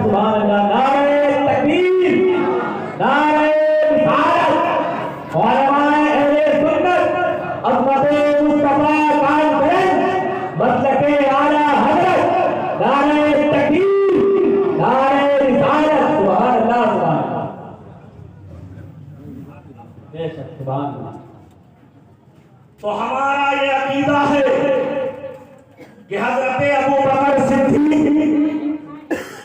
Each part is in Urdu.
سبحان اللہ، نعرہ تکبیر، نعرہ رسالت، علماء اہل سنت، عظمت مصطفیٰ قائم کریں، مسلک اعلیٰ حضرت، نعرہ تکبیر، نعرہ رسالت، سبحان اللہ سبحان اللہ، بے شک سبحان اللہ۔ تو ہمارا یہ عقیدہ ہے کہ حضرت ابو بکر صدیق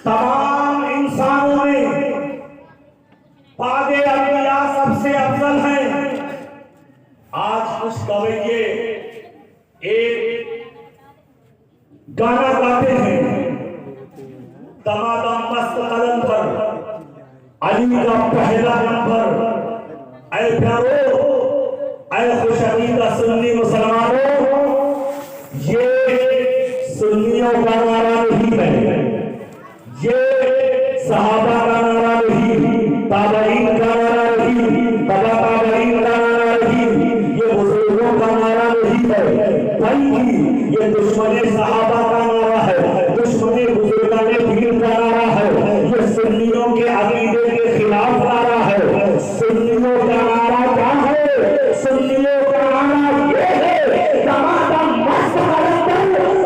تمام انسانوں میں بعد انبیاء سب سے افضل ہیں۔ آج خوش گوئیے ایک گانا گاتے ہیں، دمادم مست قدم پر علی کا پہلا نمبر، اے پیارو اے خوش عقیدہ سنی مسلمانوں، یہ سنیوں کا نعرہ نہیں ہے، یہ صحابہ کا نعرہ نہیں، تابعین کا نعرہ نہیں، تبع تابعین کا نعرہ نہیں، یہ بزرگوں کا نعرہ نہیں ہے، بلکہ یہ دشمن صحابہ کا نعرہ ہے، دشمن بزرگان دین کا نعرہ ہے، یہ سنیوں کے عقیدے کے خلاف نعرہ ہے۔ سنیوں کا نعرہ کیا ہے؟ سنیوں کا نعرہ یہ ہے، تمام مست قدم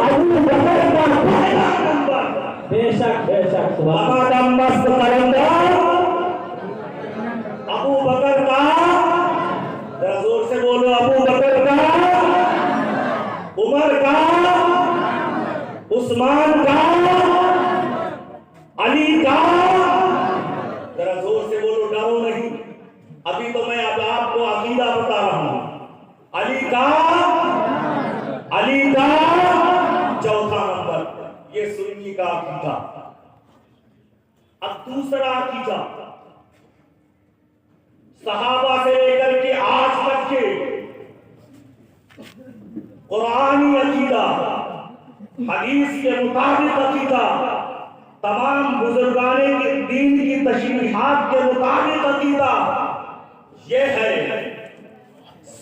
ابو بکر کا پہلا نمبر، بے شک سبحان تمام مست قدم ابو بکر کا، ذرا زور سے بولو، ابو بکر کا، عمر کا، عثمان کا، علی کا، ذرا زور سے بولو، ڈرو نہیں، ابھی تو میں اب آپ کو عقیدہ بتا رہا ہوں۔ علی کا چوتھا نمبر، یہ سنی کا عقیدہ۔ اب دوسرا عقیدہ، صحابہ سے لے کر کے آج تک کے قرآنی عقیدہ، حدیث کے مطابق عقیدہ، تمام بزرگان دین کی تشریحات کے مطابق عقیدہ یہ ہے۔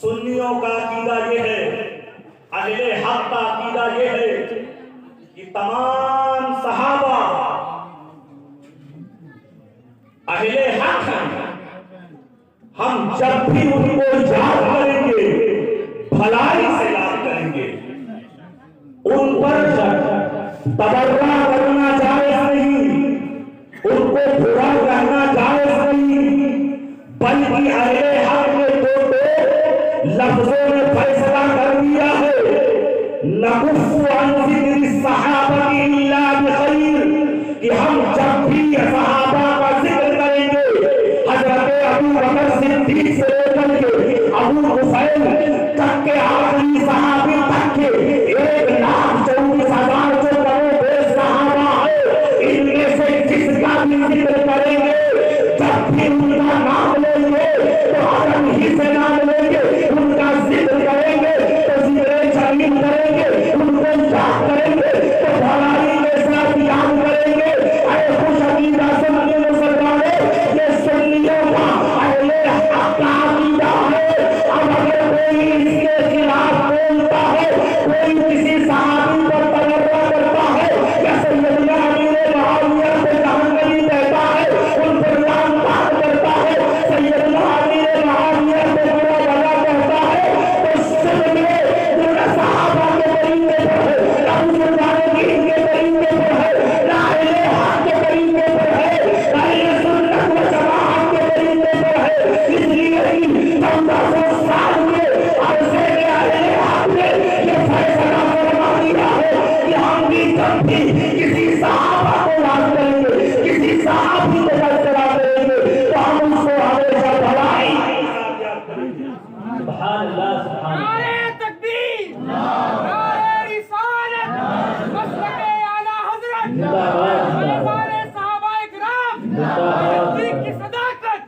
سنیوں کا عقیدہ یہ ہے، اہل حق کا عقیدہ یہ ہے کہ تمام صحابہ اہل حق ہیں، ہم جب بھی ان کو یاد کریں گے بھلائی سے یاد کریں گے، ان پر تبرہ کرنا جائز نہیں، ان کو برا کہنا جائز نہیں، بلکہ اہل حق نے دو لفظوں میں فیصلہ کر دیا ہے، نَكُفُّ عَنْ ذِكْرِ الصَّحَابَةِ إِلَّا بِخَيْرٍ، کہ ہم جب بھی صحابہ کا ذکر کریں گے، حضرت ابو بکر صدیق سے لے کر کے ابو حفیظ تک کے آخری صحابی تک کے 1,24,000 جو کروڑ بیش صحابہ ہیں، ان میں سے جس کا بھی ذکر کریں گے، جب بھی ان کا نام لیں گے تو عدم ہی سے نام لیں گے، ان کا ذکر کریں گے تو ذکر جلیل کریں گے، ان کو یاد کریں گے تو بھلائی کے ساتھ یاد کریں گے۔ اے خوش عقیدہ سنی مسلمانوں، یہ سنیوں کا اہل حق کا عقیدہ ہے۔ اب اگر کوئی اس کے خلاف بولتا ہے، کوئی کسی صحابی پر تبرہ کرتا ہے یا سیدنا امیر معاویہ سے جہنمی کہتا ہے، ان پر لعن کرتا ہے، سیدنا امیر معاویہ سے برا بھلا کہتا ہے، تو سب میں جو صحابہ کے طریقے پر ہے، نہ بزرگان دین کے طریقے پر ہے، نہ اہل حق کے طریقے پر ہے، نہ اہل سنت و جماعت کے طریقے پر ہے۔ اس لیے ہی 1400 سال کے عرصے میں اہل حق نے یہ فیصلہ فرما دیا ہے کہ ہم بھی جب بھی کسی صحابہ کو یاد کریں گے، کسی صحابی کو تذکرہ کریں گے، تو ہم اس کو ہمیشہ بھلائی سبحان اللہ سبحان اللہ۔ نعرہ تکبیر، نعرہ رسالت، مسلک اعلیٰ حضرت، سارے صحابہ اکرام، صدیق کی صداقت،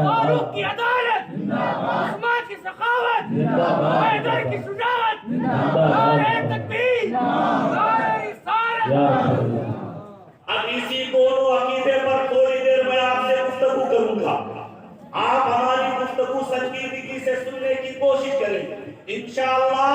فاروق کی عدالت، عثمان کی سخاوت، حیدر کی شجاعت، نعرہ تکبیر، نعرہ رسالت۔ اب اسی دونوں عقیدے پر تھوڑی دیر میں آپ سے گفتگو کروں گا، آپ ہماری گفتگو سنجیدگی سے سننے کی کوشش کریں، انشاءاللہ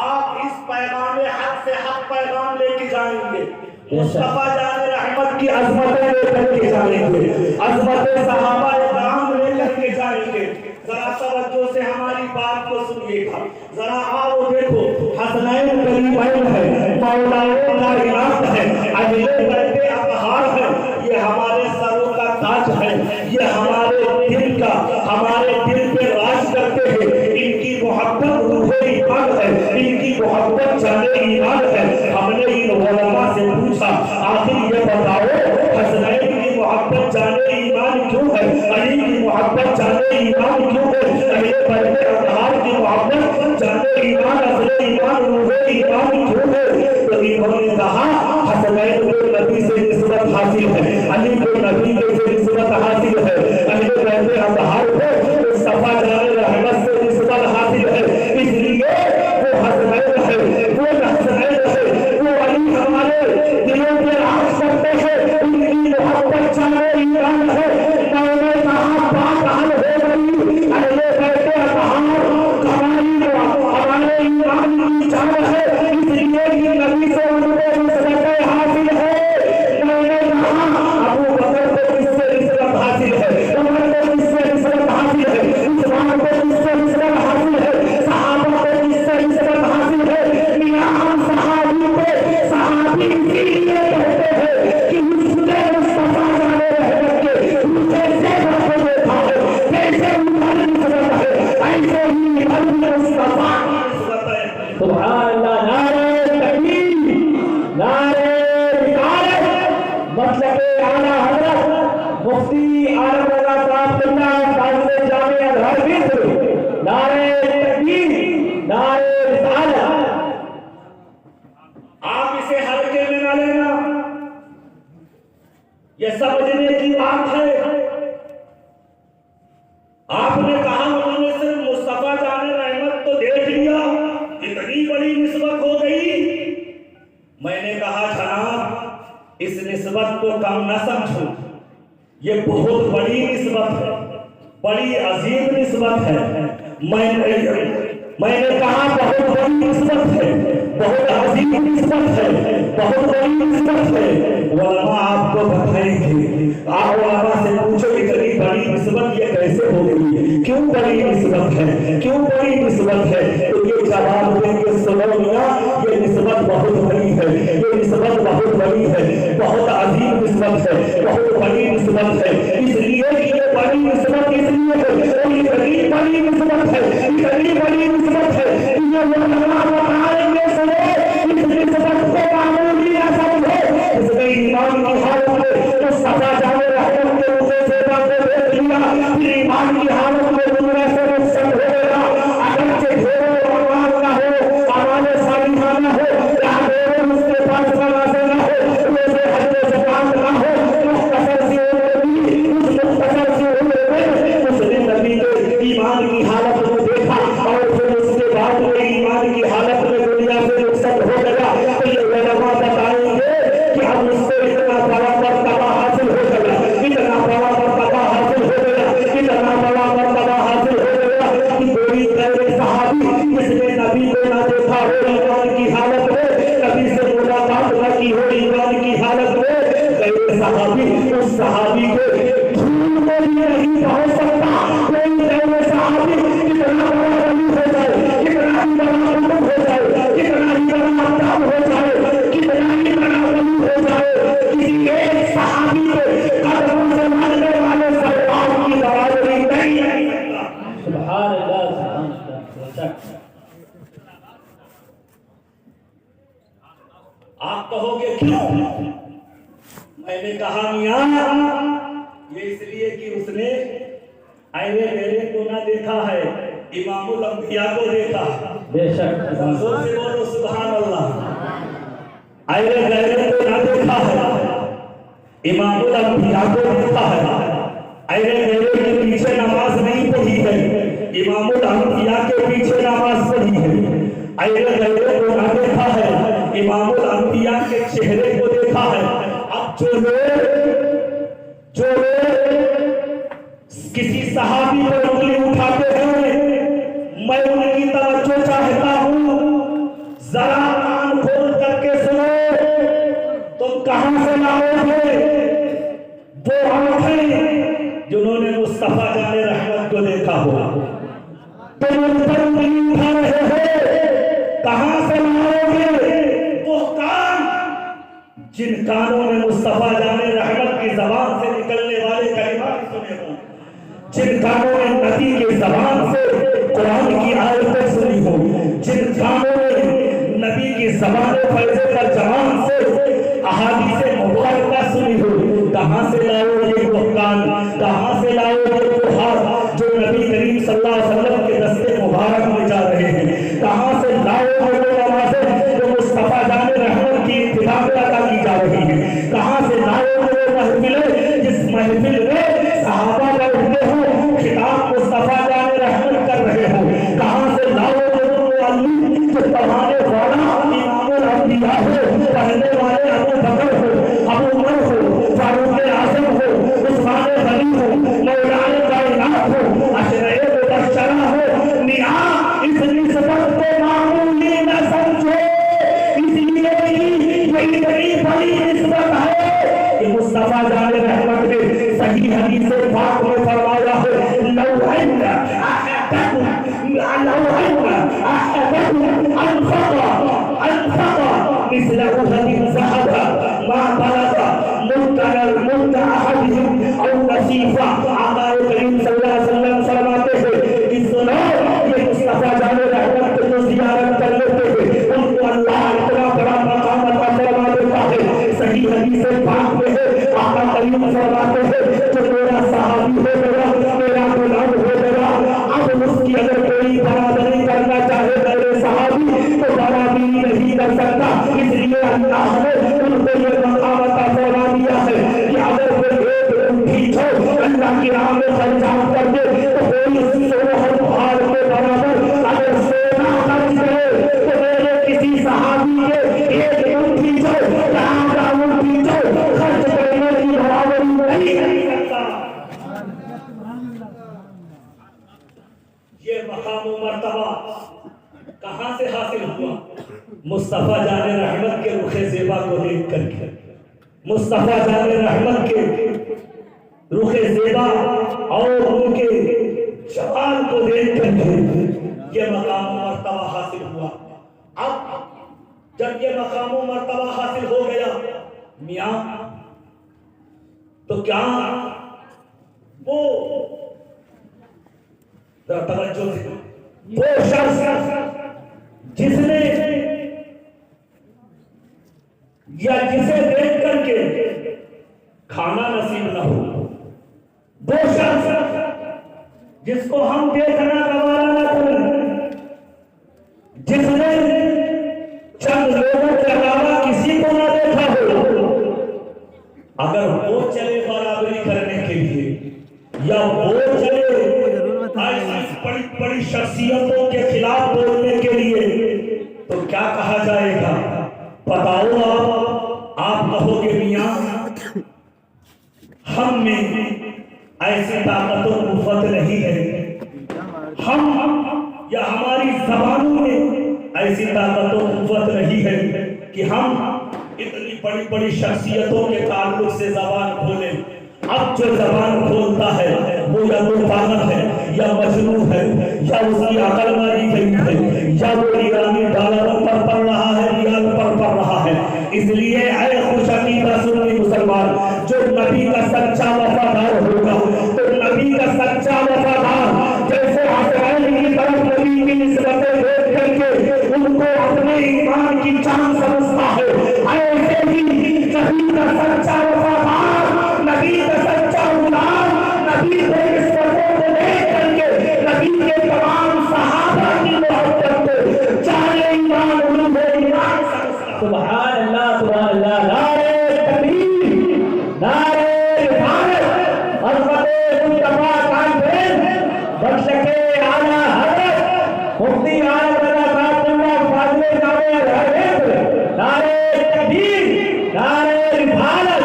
آپ اس پیغام حق سے حق پیغام لے کے جائیں گے۔ مصطفیٰ جان رحمت کی عظمتیں لے کر کے جائیں گے، عظمت صحابہ کرام لے کر کے جائیں گے۔ ذرا توجہ سے ہماری بات کو سنیے گا، ذرا آؤ دیکھو، حسنین کریمین ہے، مولاؤں کا امام ہے، اہل بیت اطہار ہے، یہ ہمارے سروں کا تاج ہے، یہ ہمارے دل کا، ہمارے دل پہ راج کرتے ہیں۔ ان کی محبت روح ایمان ہے، ان کی محبت جان ایمان ہے۔ ہم نے ان علماء سے پوچھا آخر یہ بتاؤ حسنین کی محبت جان ایمان کیوں ہے، علی کی محبت جان ایمان کیوں ہے، اہل بیت اطہار کی محبت جان ایمان، اصل ایمان، روح ایمان کیوں ہے؟ تو انہوں نے کہا حسنین کو نبی سے نسبت حاصل ہے، علی کو نبی سے نسبت حاصل ہے، اہل بیت اطہار کو مصطفیٰ جان رحمت سے نسبت حاصل ہے، اس لیے وہ حسنین ہے، وہ حسنین ہے، وہ علی ہمارے دلوں میں راج کرتے ہیں، ان کی محبت جان ایمان ہے۔ میں نے کہا بات حل ہو گئی، اہل بیت اطہار ہمارے ایمان کی جان ہے، اس لیے یہ نبی سے ان کو نسبت حاصل ہے۔ میں نے کہا ابو بکر کو کس سے نسبت حاصل ہے، عمر کو کس سے نسبت حاصل ہے، عثمان کو کس سے نسبت حاصل ہے، صحابہ کو کس سے نسبت حاصل ہے؟ میاں ہم صحابی کو صحابی اسی لیے کہتے ہیں کہ حسن مصطفیٰ جان رحمت کے روحے سے رکھو دیکھا ہے، جیسے عمر نسبت ہے ایسے ہی علی مصطفیٰ کی نسبت ہے۔ سبحان اللہ، نعرہ تکبیر، نعرہ رسالت، مطلب اعلیٰ حضرت مفتی عالم رضا صاحب اللہ فاضل جامع ازہر مصر، نعرہ تکبیر، نعرہ رسالت۔ آپ اسے ہلکے میں نہ لینا، یہ سمجھنے کی بات ہے۔ آپ نے کہا انہوں نے صرف مصطفیٰ جان رحمت تو دیکھ لیا، اتنی بڑی نسبت ہو گئی۔ میں نے کہا جناب اس نسبت کو کم نہ سمجھو، یہ بہت بڑی نسبت ہے، بڑی عظیم نسبت ہے۔ میں نے کہا بہت بڑی نسبت ہے، بہت عظیم نسبت ہے، بہت بڑی نسبت ہے۔ علماء آپ کو بتائیں گے، آپ علماء سے پوچھو اتنی بڑی نسبت یہ کیسے ہو گئی، کیوں بڑی نسبت ہے، کیوں بڑی نسبت ہے؟ تو یہ جواب دیں گے سنو میاں، یہ نسبت بہت بڑی ہے، یہ نسبت بہت بڑی ہے، بہت عظیم نسبت ہے، بہت بڑی نسبت ہے۔ اس لیے کہ یہ بڑی نسبت اس لیے ہے، اتنی بڑی نسبت ہے، اتنی بڑی نسبت ہے، یہ علماء بتائیں گے سنو، اس نسبت کو معمولی نہ سمجھو۔ اس نے ایمان کی حالت میں مصطفیٰ جان رحمت کے روحے سے باتیں دیکھ لیا، پھر ایمان کی حالت میں دنیا سے رخصت ہو گیا۔ اگرچہ ڈھیروں اعمال نہ ہو، اعمال صالحہ نہ ہو، یا ڈھیروں اس کے پاس مناظر نہ ہو، روزے حج و زکات نہ ہو، مختصر سی عمر بھی، اس مختصر سی عمر میں اس نے نبی کے ایمان کی حالت میں دیکھا، اور پھر اس کے بعد میں ایمان کی حالت میں دنیا سے رخصت ہو گیا۔ تو یہ علماء بتائیں گے کہ اب اس کو اتنا بڑا مرتبہ حاصل ہو گیا، اتنا بڑا مرتبہ حاصل ہو گیا، اتنا بڑا مرتبہ حاصل ہو گیا کہ کوئی غیر صحابی جس نے نبی کو نہ دیکھا ہو ایمان کی حالت میں، نبی سے ملاقات نہ کی ہو ایمان کی حالت میں، غیر صحابی اس صحابی کو دھول کو بھی نہیں پہنچ سکتا۔ کوئی غیر صحابی اتنا بڑا ولی ہو جائے، اتنا ہی بڑا قطب ہو جائے، اتنا ہی بڑا مقام ہو جائے، کتنا ہی بڑا ولی ہو جائے، کسی ایک صحابی کے قدموں سے ماننے والے سرکار کی برابری نہیں ہے۔ سبحان اللہ، سبحان اللہ۔ آپ کہو گے کیوں؟ میں نے کہا میاں یہ اس لیے کہ اس نے ایوے میرے کو نہ دیکھا ہے، امام الانبیاء کو دیکھا۔ بے شک، زور سے بولو سبحان اللہ۔ ایوے غیرت کو نہ دیکھا ہے، امام الانبیاء کو دیکھا ہے۔ ایوے میرے کے پیچھے نماز نہیں پڑھی ہے، امام الانبیاء کے پیچھے نماز پڑھی ہے۔ ایوے غیرت کو نہ دیکھا ہے، امام الانبیاء کے چہرے کو دیکھا ہے۔ اب جو لوگ کسی صحابی پر انگلی اٹھاتے ہیں، میں ان کی توجہ چاہتا ہوں، ذرا کان کھول کر کے سنو، تم کہاں سے لاؤ گے وہ آنکھیں جنہوں نے مصطفیٰ جان رحمت کو دیکھا ہوا؟ تم ان پر انگلی اٹھا رہے ہو، کہاں سے لاؤ گے وہ کان جن کانوں نے مصطفیٰ جان رحمت کی زبان سے نکلنے والے کلمات سنے ہوں، جن کانوں نے نبی کی زبان سے قرآن کی آیتیں سنی ہوں، جن کانوں نے نبی کی زبان فیض پر زبان سے احادیث مبارکہ سنی ہوں، کہاں سے لاؤ گے وہ کان، کہاں سے لاؤ گے وہ ہاتھ جو نبی کریم صلی اللہ علیہ وسلم کے دستے مبارک میں جا رہے ہیں، کہاں سے لاؤ گے وہ نمازیں جو مصطفیٰ جان رحمت کی اتباع میں ادا کی جا رہی ہیں، کہاں سے لاؤ گے وہ محفلیں جس محفل میں صحابہ بیٹھتے ہوں خطاب مصطفیٰ جان رحمت کر رہے ہوں، کہاں سے لاؤ گے وہ علی جو پڑھانے والا امام الانبیاء ہو، پڑھنے والے ابو بکر ہو، ابو عمر ہو، فاروق اعظم ہو، عثمان غنی ہو، مولانا کائنات ہو، عشرہ مبشرہ ہو، میاں اس نسبت کو معمولی نہ سمجھو، اس لیے یہ اتنی بڑی نسبت ہے کہ مصطفیٰ جان رحمت نے صحیح حدیث پاک میں فرمایا ہے لو ان احدکم انفق مثل احد ذهب ما بلغ مد احدهم او نصیفہ۔ آقا کریم صلی اللہ علیہ وسلم فرماتے ہیں کہ سنو یہ مصطفیٰ جان رحمت کو زیارت کر لیتے ہیں ان کو اللہ اتنا بڑا مقام عطا فرما دیتا ہے۔ صحیح حدیث پاک میں ہے آقا کریم فرماتے ہیں جو میرا صحابی ہو گیا، میرا غلام ہو گیا، اب اس کی اگر کوئی برابری کرنا چاہے میرے صحابی تو برابری نہیں کر سکتا، اس لیے اللہ نے ان کو یہ مقام عطا فرما دیا ہے کہ اگر کوئی ایک انگلی ہو اللہ کی راہ میں خرچات کر دے تو کوئی سوہر بہار کے برابر اگر سونا خرچ کرے تو میرے کسی صحابی کے ایک انگلی جو جہاں انگلی جو خرچ کرنے کی برابری نہیں کر سکتا۔ یہ مقام و مرتبہ کہاں سے حاصل ہوا؟ مصطفیٰ جان رحمت کے رخ زیبا کو دیکھ کر کے، مصطفیٰ جان رحمت کے رخ زیبا اور ان کے جمال کو دیکھ کر کے یہ مقام و مرتبہ حاصل ہوا۔ اب جب یہ مقام و مرتبہ حاصل ہو گیا میاں تو کیا وہ توجہ سے وہ شخص جس نے یا جسے دیکھ کر کے کھانا نصیب نہ ہو، وہ شخص جس کو ہم دیکھنا گوارا نہ کریں، جس نے چند لوگوں کے علاوہ کسی کو نہ دیکھا ہو، اگر وہ چلے برابری کرنے کے لیے یا وہ چلے ایسی بڑی بڑی شخصیتوں کے خلاف بولنے کے لیے تو کیا کہا جائے گا؟ بتاؤ آپ کہو گے میاں ہم میں ایسی طاقت و قوت نہیں ہے، ہم یا ہماری زبانوں میں ایسی طاقت و قوت نہیں ہے کہ ہم اتنی بڑی بڑی شخصیتوں کے تعلق سے زبان کھولیں۔ اب جو زبان کھولتا ہے وہ یا تو پاگل ہے یا مجنون ہے یا اس کی عقل ماری گئی ہے یا وہ ایرانی ڈالروں پر پڑ رہا ہے، ریال پر پڑ رہا ہے۔ اس لیے اے خوش عقیدہ سنی مسلمان، جو نبی کا سچا وفادار ہوگا تو نبی کا سچا وفادار جیسے عزرائیل کی طرف نبی کی نسبتیں دیکھ کر کے ان کو اپنے ایمان کی جان سمجھتا ہے، ایسے ہی نبی کا سچا وفادار، نبی کا سچا غلام، نبی کے نسبتوں کو دیکھ کر کے نبی کے تمام صحابہ کی محبت کو جان ایمان علوم ایمان سمجھتا۔ سبحان اللہ سبحان اللہ، نعرہ تکبیر، نعرہ رسالت، حضرت مصطفیٰ کانفرنس، مشرق اعلیٰ حضرت مفتی عالم رضا صاحب اللہ فاضل جامع الحدیث، نعرہ تکبیر، نعرہ رسالت۔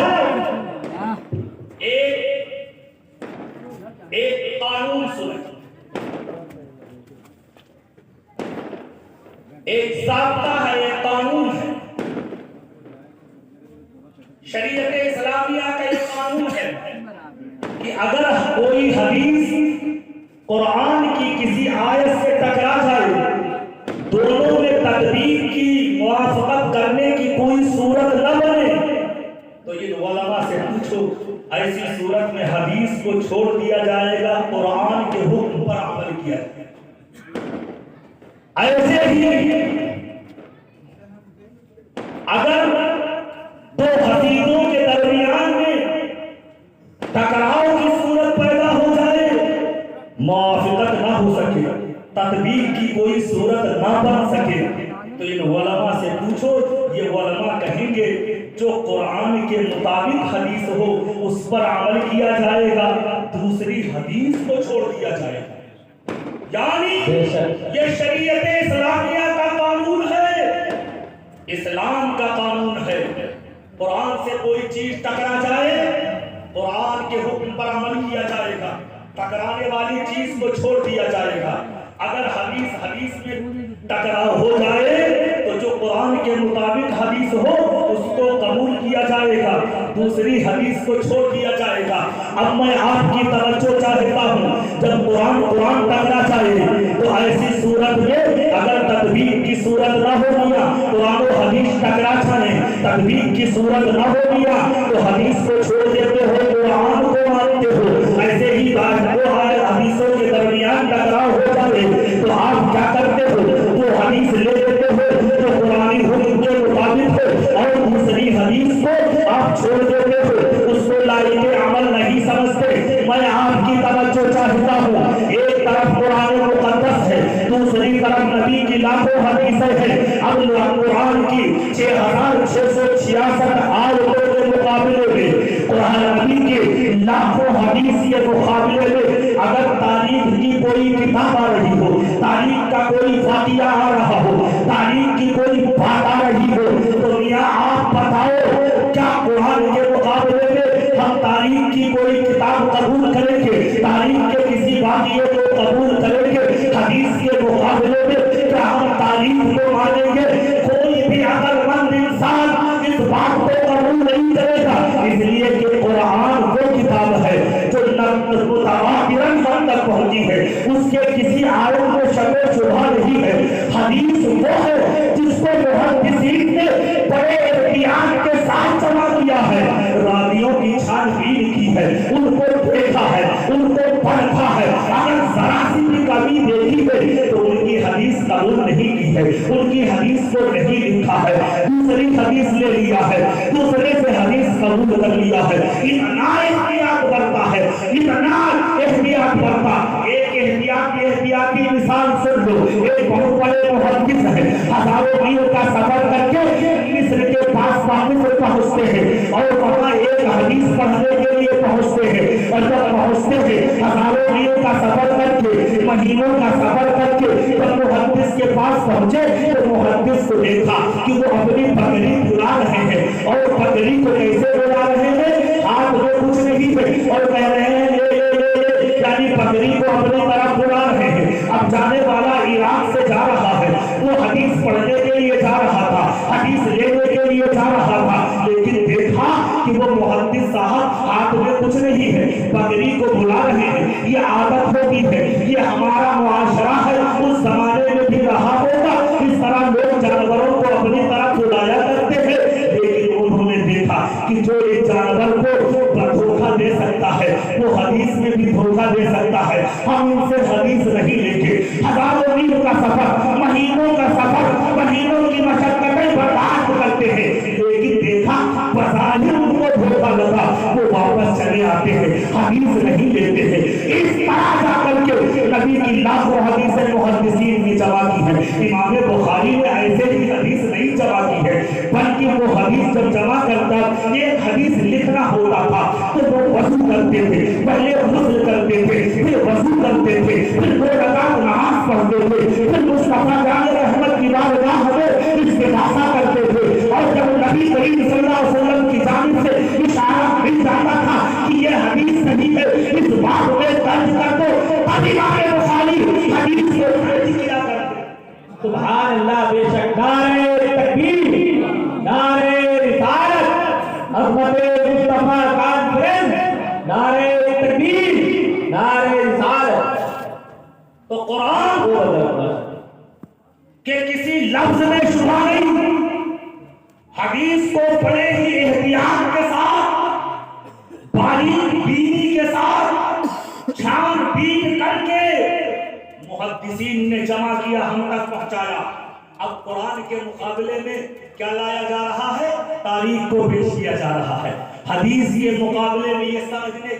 ایک قانون سنیں، ایک ضابطہ ہے، ایک قانون ہے شریعت اسلامیہ کا یہ قانون ہے کہ اگر کوئی حدیث قرآن کی کسی آیت سے ٹکرا جائے، دونوں میں تطبیق کی موافقت کرنے کی کوئی صورت نہ بنے، تو یہ علماء سے پوچھو ایسی صورت میں حدیث کو چھوڑ دیا جائے گا، قرآن کے حکم پر عمل کیا جائے گا۔ ایسے ہی اگر دو حدیثوں کے درمیان میں ٹکراؤ کی صورت پیدا ہو جائے، موافقت نہ ہو سکے، تطبیق کی کوئی صورت نہ بن سکے، تو ان علماء سے پوچھو، یہ علماء کہیں گے جو قرآن کے مطابق حدیث ہو اس پر عمل کیا جائے گا، دوسری حدیث کو چھوڑ دیا جائے گا۔ یعنی یہ شریعت اسلامیہ کا قانون ہے، اسلام کا قانون ہے۔ قرآن سے کوئی چیز ٹکرا جائے، قرآن کے حکم پر عمل کیا جائے گا، ٹکرانے والی چیز کو چھوڑ دیا جائے گا۔ اگر حدیث میں ٹکراؤ ہو جائے تو جو قرآن کے مطابق حدیث ہو اس کو قبول کیا جائے گا، دوسری حدیث کو چھوڑ دیا جائے گا۔ اب میں آپ کی توجہ چاہتا ہوں، جب قرآن ٹکرا جائے تو ایسی صورت میں اگر تطبیق کی صورت نہ ہو گیا، قرآن و حدیث ٹکرا جائے، تطبیق کی صورت نہ ہو گیا تو حدیث کو چھوڑ دیتے ہو، قرآن کو مانتے ہو۔ ایسے ہی دو حدیثوں کے درمیان ٹکراؤ ہو جائے تو آپ کیا کرتے ہو؟ وہ حدیث لے لیتے ہو جو قرآنی حکم کے مطابق ہو اور دوسری حدیث کو آپ چھوڑ دیتے ہو، اس کو لائق عمل نہیں سمجھتے۔ میں آپ کی توجہ چاہتا ہوں، ایک طرف قرآن مقدس ہے، دوسری طرف نبی کی لاکھوں حدیثیں ہیں۔ اب قرآن کی 6666 آیتوں کے مقابلے میں قرآن نبی کے لاکھوں حدیث کے مقابلے میں اگر تاریخ کی کوئی کتاب آ رہی ہو، تاریخ کا کوئی واقعہ آ رہا ہو، تاریخ کی کوئی بات آ رہی ہو، تو میاں آپ بتاؤ کیا قرآن کے مقابلے میں ہم تاریخ کی کوئی کتاب قبول کریں گے، تاریخ کے کسی واقعے کو قبول کریں گے؟ حدیث کے مقابلے میں کیا ہم تاریخ کو مانیں گے؟ کوئی بھی عقل مند انسان اس بات کو قبول نہیں کرے گا، اس لیے کہ قرآن وہ کتاب ہے جو متواتراً ہم تک پہنچی ہے، اس کے کسی آیت میں شک و شبہ نہیں ہے۔ حدیث وہ ہے جس کو محدثین نے بڑے احتیاط کے ساتھ جمع کیا ہے، راویوں کی چھان بین کی ہے، ان کو دیکھا ہے، ان کو پڑھا ہے، اگر ذرا سی بھی کمی دیکھی ہے تو ان کی حدیث قبول نہیں کی ہے، ان کی حدیث کو نہیں لکھا ہے، دوسری حدیث لے لیا ہے، دوسرے سے حدیث قبول کر لیا ہے۔ اتنا احتیاط کرتا ہے، اتنا احتیاط کرتا۔ ایک احتیاطی مثال سن لو، ایک بہت بڑے محدث ہے، ہزاروں میل کا سفر کر کے مصر کے پاس واپس پہنچتے ہیں اور وہاں ایک حدیث پڑھنے کے لیے پہنچتے ہیں، اور جب پہنچتے ہیں ہزاروں میل کا سفر کر کے، مہینوں کا سفر کر کے جب محدث کے پاس پہنچے تو محدث کو دیکھا کہ وہ اپنی بکری بلا رہے ہیں، اور بکری کو کیسے بلا رہے ہیں؟ ہاتھ میں کچھ نہیں ہے اور کہہ رہے ہیں یعنی بکری کو اپنی طرف بلا رہے ہیں۔ اب جانے والا عراق سے جا رہا ہے، وہ حدیث پڑھنے کے لیے جا رہا تھا، حدیث لینے کے لیے جا رہا تھا، لیکن دیکھا کہ وہ محدث صاحب ہاتھ میں کچھ نہیں ہے، بکری کو بلا رہے ہیں۔ یہ عادت ہوتی ہے، یہ ہمارا معاشرہ ہے، اس زمانے میں بھی رہا ہوگا، اس طرح لوگ جانوروں کو اپنی طرف بلایا کرتے ہیں، لیکن انہوں نے دیکھا کہ جو ایک جانور کو دھوکہ دے سکتا ہے وہ حدیث میں بھی دھوکہ دے سکتا ہے۔ ہم ان سے حدیث نہیں لیں گے۔ ہزاروں میل کا سفر، مہینوں کا سفر، مہینوں کی مشقتیں برداشت کرتے ہیں، لیکن دیکھا بظاہر ان کو دھوکہ لگا، وہ واپس چلے آتے ہیں، حدیث نہیں لیتے ہیں۔ اس طرح جا کر کے نبی کی لاکھوں حدیثیں محدثین نے جمع کی ہیں۔ امام بخاری نے ایسے ہی حدیث نہیں جمع کی ہے، بلکہ وہ حدیث جب جمع کرتا ایک حدیث لکھنا ہوتا تھا تو وہ وضو کرتے تھے، پہلے غسل کرتے تھے، پھر وضو کرتے تھے، پھر 2 رکعت نماز پڑھتے تھے، پھر مصطفیٰ جان رحمت کی بارگاہ میں استغاثہ کرتے تھے، اور جب نبی کریم صلی اللہ علیہ وسلم کی جانب سے اشارہ مل جاتا تھا کہ یہ حدیث صحیح ہے، اس بات میں درج کر دو، اب امام بخاری حدیث کو درج کیا کرتے۔ سبحان اللہ، بے شک نعرہ تکبیر، نعرہ رسالت، عظمت لفظ میں شبہ نہیں، حدیث کو بڑے ہی احتیاط کے ساتھ، باریک بینی کے ساتھ چھان بین کر کے محدثین نے جمع کیا، ہم تک پہنچایا۔ اب قرآن کے مقابلے میں کیا لایا جا رہا ہے؟ تاریخ کو پیش کیا جا رہا ہے۔ حدیث کے مقابلے میں یہ سمجھنے کی